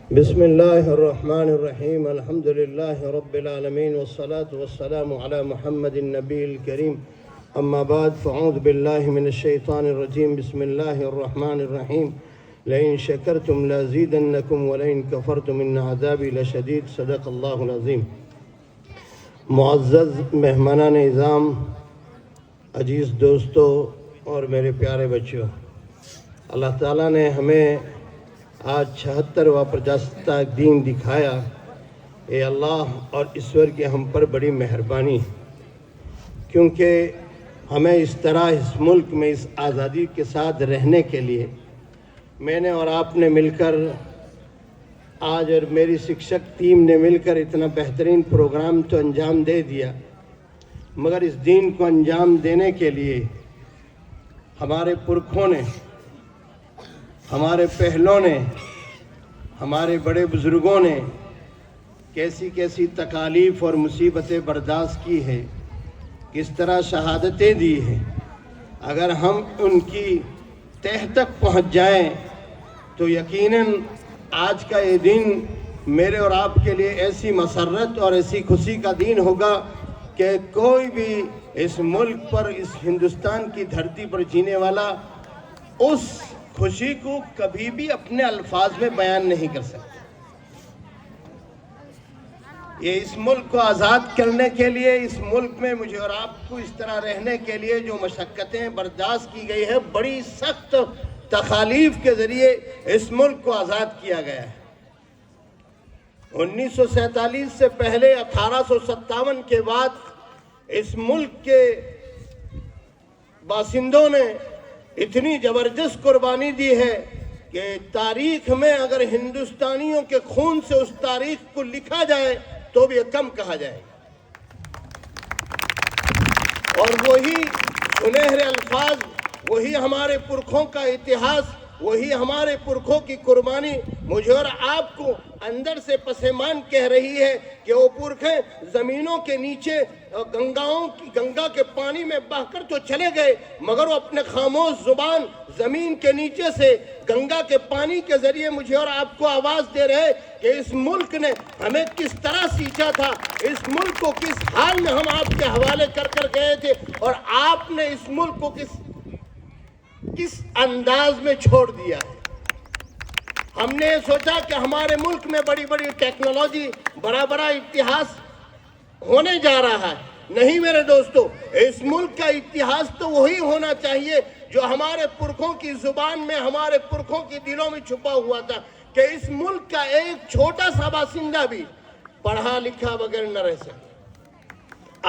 بسم الله الرحمن الرحيم. الحمد لله رب العالمين والصلاة والسلام على محمد النبي الكريم. أما بعد فأعوذ بالله من الشيطان الرجيم. بسم الله الرحمن الرحيم. لئن شكرتم لازيدنكم ولئن كفرتم إن عذابي لشديد. صدق الله العظيم. معزز مہمانان اعظام، عزیز دوستو اور میرے پیارے بچوں، اللہ تعالیٰ نے ہمیں آج 76واں پرجاتستک دن دکھایا. اے اللہ اور ایشور کی ہم پر بڑی مہربانی، کیونکہ ہمیں اس طرح اس ملک میں اس آزادی کے ساتھ رہنے کے لیے میں نے اور آپ نے مل کر آج اور میری شکشک ٹیم نے مل کر اتنا بہترین پروگرام تو انجام دے دیا، مگر اس دین کو انجام دینے کے لیے ہمارے پرکھوں نے، ہمارے پہلوں نے، ہمارے بڑے بزرگوں نے کیسی کیسی تکالیف اور مصیبتیں برداشت کی ہے، کس طرح شہادتیں دی ہیں. اگر ہم ان کی تہ تک پہنچ جائیں تو یقیناً آج کا یہ دن میرے اور آپ کے لیے ایسی مسرت اور ایسی خوشی کا دن ہوگا کہ کوئی بھی اس ملک پر، اس ہندوستان کی دھرتی پر جینے والا اس خوشی کو کبھی بھی اپنے الفاظ میں بیان نہیں کر سکتا. یہ اس ملک کو آزاد کرنے کے لیے، اس ملک میں مجھے اور آپ کو اس طرح رہنے کے لیے جو مشقتیں برداشت کی گئی ہیں، بڑی سخت تکالیف کے ذریعے اس ملک کو آزاد کیا گیا ہے. 1947 سے پہلے 1857 کے بعد اس ملک کے باشندوں نے اتنی زبردست قربانی دی ہے کہ تاریخ میں اگر ہندوستانیوں کے خون سے اس تاریخ کو لکھا جائے تو بھی کم کہا جائے. اور وہی سنہرے الفاظ، وہی ہمارے پرکھوں کا اتہاس، وہی ہمارے پرکھوں کی قربانی مجھے اور آپ کو اندر سے پسیمان کہہ رہی ہے کہ وہ پرکھیں زمینوں کے نیچے گنگا کے پانی میں بہہ کر تو چلے گئے، مگر وہ اپنے خاموش زبان زمین کے نیچے سے گنگا کے پانی کے ذریعے مجھے اور آپ کو آواز دے رہے کہ اس ملک نے ہمیں کس طرح سینچا تھا، اس ملک کو کس حال میں ہم آپ کے حوالے کر گئے تھے، اور آپ نے اس ملک کو کس انداز میں چھوڑ دیا ہے. ہم نے سوچا کہ ہمارے ملک میں بڑی بڑی ٹیکنالوجی، بڑا بڑا اتہاس ہونے جا رہا ہے. نہیں میرے دوستو، اس ملک کا اتہاس تو وہی ہونا چاہیے جو ہمارے پرکھوں کی زبان میں، ہمارے پرکھوں کی دلوں میں چھپا ہوا تھا، کہ اس ملک کا ایک چھوٹا سا باشندہ بھی پڑھا لکھا بغیر نہ رہ سکے.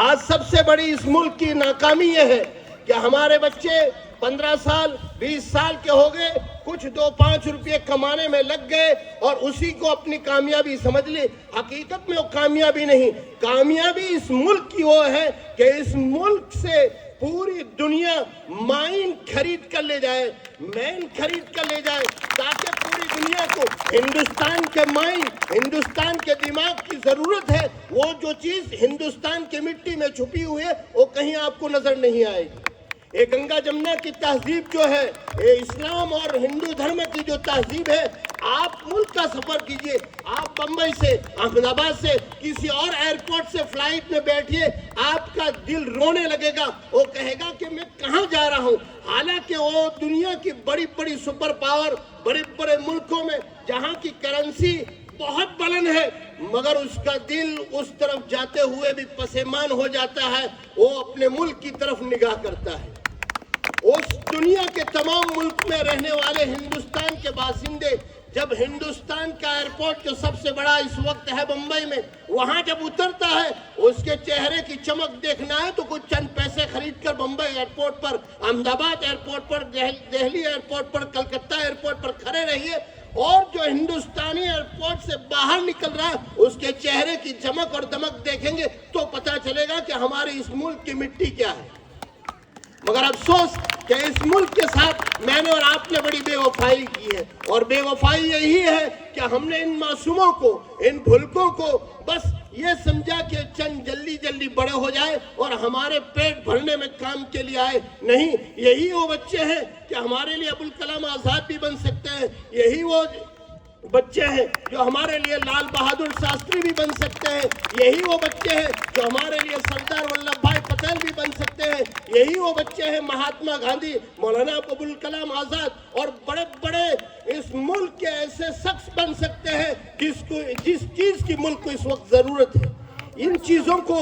آج سب سے بڑی اس ملک کی ناکامی یہ ہے کہ ہمارے بچے 15 سال 20 سال کے ہو گئے، کچھ 2-5 روپے کمانے میں لگ گئے اور اسی کو اپنی کامیابی سمجھ لی. حقیقت میں وہ کامیابی نہیں، کامیابی اس ملک کی وہ ہے کہ اس ملک سے پوری دنیا مائن خرید کر لے جائے، مین خرید کر لے جائے، تاکہ پوری دنیا کو ہندوستان کے مائن، ہندوستان کے دماغ کی ضرورت ہے. وہ جو چیز ہندوستان کی مٹی میں چھپی ہوئی ہے وہ کہیں آپ کو نظر نہیں آئے گی. یہ گنگا جمنا کی تہذیب جو ہے، یہ اسلام اور ہندو دھرم کی جو تہذیب ہے، آپ ملک کا سفر کیجئے، آپ بمبئی سے، احمد آباد سے، کسی اور ایئرپورٹ سے فلائٹ میں بیٹھیے، آپ کا دل رونے لگے گا. وہ کہے گا کہ میں کہاں جا رہا ہوں. حالانکہ وہ دنیا کی بڑی بڑی سپر پاور، بڑے بڑے ملکوں میں جہاں کی کرنسی بہت بلند ہے، مگر اس کا دل اس طرف جاتے ہوئے بھی پسیمان ہو جاتا ہے. وہ اپنے ملک کی طرف نگاہ کرتا ہے. اس دنیا کے تمام ملک میں رہنے والے ہندوستان کے باشندے جب ہندوستان کا ایئرپورٹ جو سب سے بڑا اس وقت ہے بمبئی میں، وہاں جب اترتا ہے، اس کے چہرے کی چمک دیکھنا ہے تو کچھ چند پیسے خرید کر بمبئی ایئرپورٹ پر، احمد آباد ایئرپورٹ پر، دہلی ایئرپورٹ پر، کلکتہ ایئرپورٹ پر کھڑے رہیے، اور جو ہندوستانی ایئرپورٹ سے باہر نکل رہا ہے اس کے چہرے کی چمک اور دمک دیکھیں گے تو پتہ چلے گا کہ ہماری اس ملک کی مٹی کیا ہے. مگر افسوس کہ اس ملک کے ساتھ میں نے اور آپ نے بڑی بے وفائی کی ہے، اور بے وفائی یہی ہے کہ ہم نے ان معصوموں کو، ان بھلکوں کو بس یہ سمجھا کہ چند جلدی بڑے ہو جائے اور ہمارے پیٹ بھرنے میں کام کے لیے آئے. نہیں، یہی وہ بچے ہیں کہ ہمارے لیے ابوالکلام آزاد بھی بن سکتے ہیں. یہی وہ بچے ہیں جو ہمارے لیے لال بہادر شاستری بھی بن سکتے ہیں، یہی وہ بچے ہیں جو ہمارے لیے سردار ولبھ بھائی پٹیل بھی بن سکتے ہیں، یہی وہ بچے ہیں مہاتما گاندھی، مولانا ابوالکلام آزاد اور بڑے بڑے اس ملک کے ایسے شخص بن سکتے ہیں جس چیز کی ملک کو اس وقت ضرورت ہے۔ ان چیزوں کو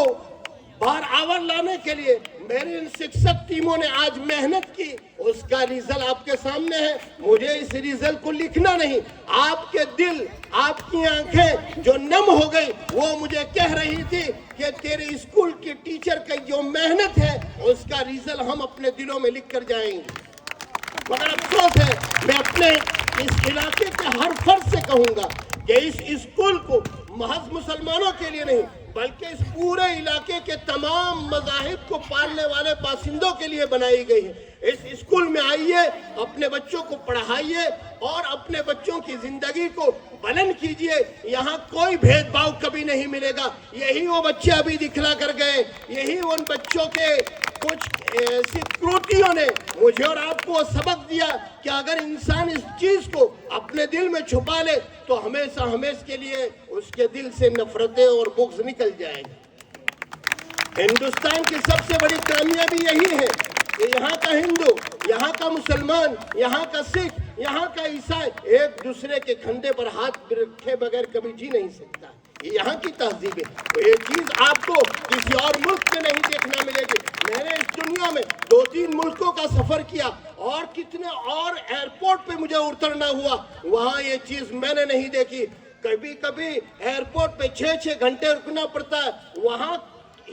باہر آور لانے کے لیے میری ان شکست ٹیموں نے آج محنت کی، اس کا ریزلٹ آپ کے سامنے ہے۔ مجھے اس ریزلٹ کو لکھنا نہیں، آپ کے دل، آپ کی آنکھیں جو نم ہو گئی وہ مجھے کہہ رہی تھی کہ تیرے اسکول کی ٹیچر کی جو محنت ہے اس کا ریزلٹ ہم اپنے دلوں میں لکھ کر جائیں گے۔ مگر افسوس ہے، میں اپنے اس علاقے کے ہر فرد سے کہوں گا کہ اس اسکول کو محض مسلمانوں کے لیے نہیں بلکہ اس پورے علاقے کے تمام مذاہب کو پالنے والے باشندوں کے لیے بنائی گئی ہے۔ اس اسکول میں آئیے، اپنے بچوں کو پڑھائیے اور اپنے بچوں کی زندگی کو بلند کیجئے۔ یہاں کوئی بھید بھاؤ کبھی نہیں ملے گا۔ یہی وہ بچے ابھی دکھلا کر گئے، یہی ان بچوں کے کچھ ایسی ترٹیوں نے مجھے اور آپ کو سبق دیا کہ اگر انسان اس چیز کو اپنے دل میں چھپا لے تو ہمیشہ ہمیشہ کے لیے اس کے دل سے نفرتیں اور بغض نکل جائے گا۔ ہندوستان کی سب سے بڑی کامیابی یہی ہے کہ یہاں کا ہندو، یہاں کا مسلمان، یہاں کا سکھ، یہاں کا عیسائی ایک دوسرے کے کندھے پر ہاتھ رکھے بغیر کبھی جی نہیں سکتا۔ یہ یہاں کی تہذیب ہے۔ یہ چیز آپ کو کسی اور ملک میں نہیں دیکھنا ملے گی۔ میں نے اس دنیا میں 2-3 ملکوں کا سفر کیا اور کتنے اور ایئرپورٹ پہ مجھے اترنا ہوا، وہاں یہ چیز میں نے نہیں دیکھی۔ کبھی کبھی ایئرپورٹ پہ 6 گھنٹے رکنا پڑتا ہے، وہاں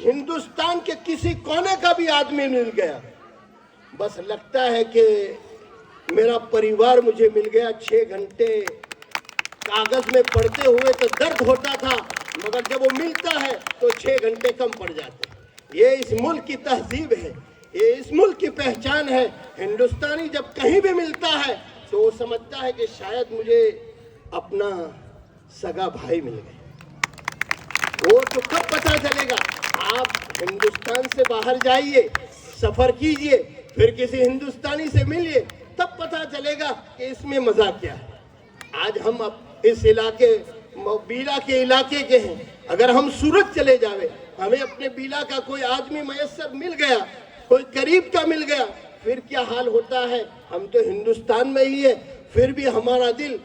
ہندوستان کے کسی کونے کا بھی آدمی مل گیا، بس لگتا ہے کہ میرا پریوار مجھے مل گیا۔ 6 گھنٹے کاغذ میں پڑھتے ہوئے تو درد ہوتا تھا، مگر جب وہ ملتا ہے تو 6 گھنٹے کم پڑ جاتے ہیں۔ یہ اس ملک کی تہذیب ہے، یہ اس ملک کی پہچان ہے۔ ہندوستانی جب کہیں بھی ملتا ہے تو وہ سمجھتا ہے کہ شاید مجھے اپنا سگا بھائی مل گئے۔ وہ تو کب پتہ چلے گا؟ آپ ہندوستان سے باہر جائیے، سفر کیجئے، پھر کسی ہندوستانی سے ملیے، تب پتہ چلے گا کہ اس میں مزہ کیا ہے۔ آج ہم اس علاقے بیلا کے علاقے کے ہیں، اگر ہم سورت چلے جاوے، ہمیں اپنے بیلا کا کوئی آدمی میسر مل گیا، کوئی قریب کا مل گیا، پھر کیا حال ہوتا ہے؟ ہم تو ہندوستان میں ہی ہے، پھر بھی ہمارا دل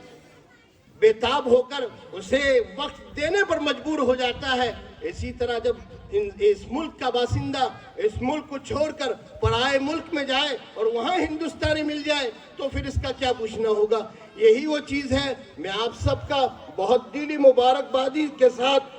بےتاب ہو کر اسے وقت دینے پر مجبور ہو جاتا ہے۔ اسی طرح جب اس ملک کا باشندہ اس ملک کو چھوڑ کر پرائے ملک میں جائے اور وہاں ہندوستانی مل جائے تو پھر اس کا کیا پوچھنا ہوگا؟ یہی وہ چیز ہے۔ میں آپ سب کا بہت دلی مبارکبادی کے ساتھ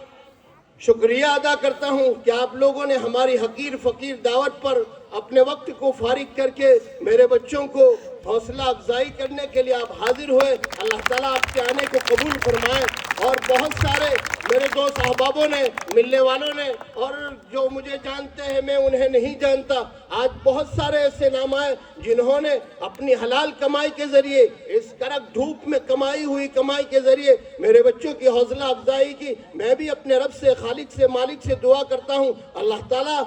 شکریہ ادا کرتا ہوں کہ آپ لوگوں نے ہماری حقیر فقیر دعوت پر اپنے وقت کو فارغ کر کے میرے بچوں کو حوصلہ افزائی کرنے کے لیے آپ حاضر ہوئے۔ اللہ تعالیٰ آپ کے آنے کو قبول فرمائے۔ اور بہت سارے میرے دوست احبابوں نے، ملنے والوں نے، اور جو مجھے جانتے ہیں میں انہیں نہیں جانتا، آج بہت سارے ایسے نام آئے جنہوں نے اپنی حلال کمائی کے ذریعے، اس کڑک دھوپ میں کمائی ہوئی کمائی کے ذریعے میرے بچوں کی حوصلہ افزائی کی۔ میں بھی اپنے رب سے، خالق سے، مالک سے دعا کرتا ہوں اللہ تعالیٰ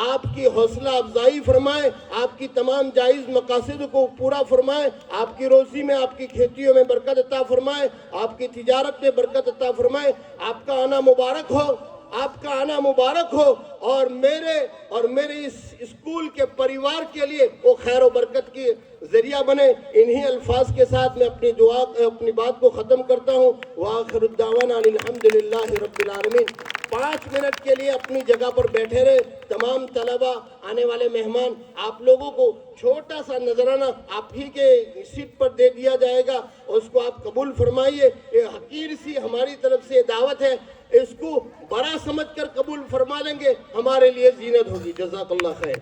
آپ کی حوصلہ افزائی فرمائے، آپ کی تمام جائز مقاصد کو پورا فرمائے، آپ کی روزی میں، آپ کی کھیتیوں میں برکت عطا فرمائے، آپ کی تجارت میں برکت عطا فرمائے۔ آپ کا آنا مبارک ہو، آپ کا آنا مبارک ہو، اور میرے اس اسکول کے پریوار کے لیے وہ خیر و برکت کی ذریعہ بنے۔ انہی الفاظ کے ساتھ میں اپنی بات کو ختم کرتا ہوں۔ وآخر الدعوانا الحمدللہ رب العالمین۔ 5 منٹ کے لیے اپنی جگہ پر بیٹھے رہے۔ تمام طلبہ، آنے والے مہمان، آپ لوگوں کو چھوٹا سا نذرانہ آپ ہی کے سیٹ پر دے دیا جائے گا، اس کو آپ قبول فرمائیے۔ یہ حقیر سی ہماری طرف سے دعوت ہے، اس کو بڑا سمجھ کر قبول فرما لیں گے، ہمارے لیے زینت ہوگی۔ جزاک اللہ خیر۔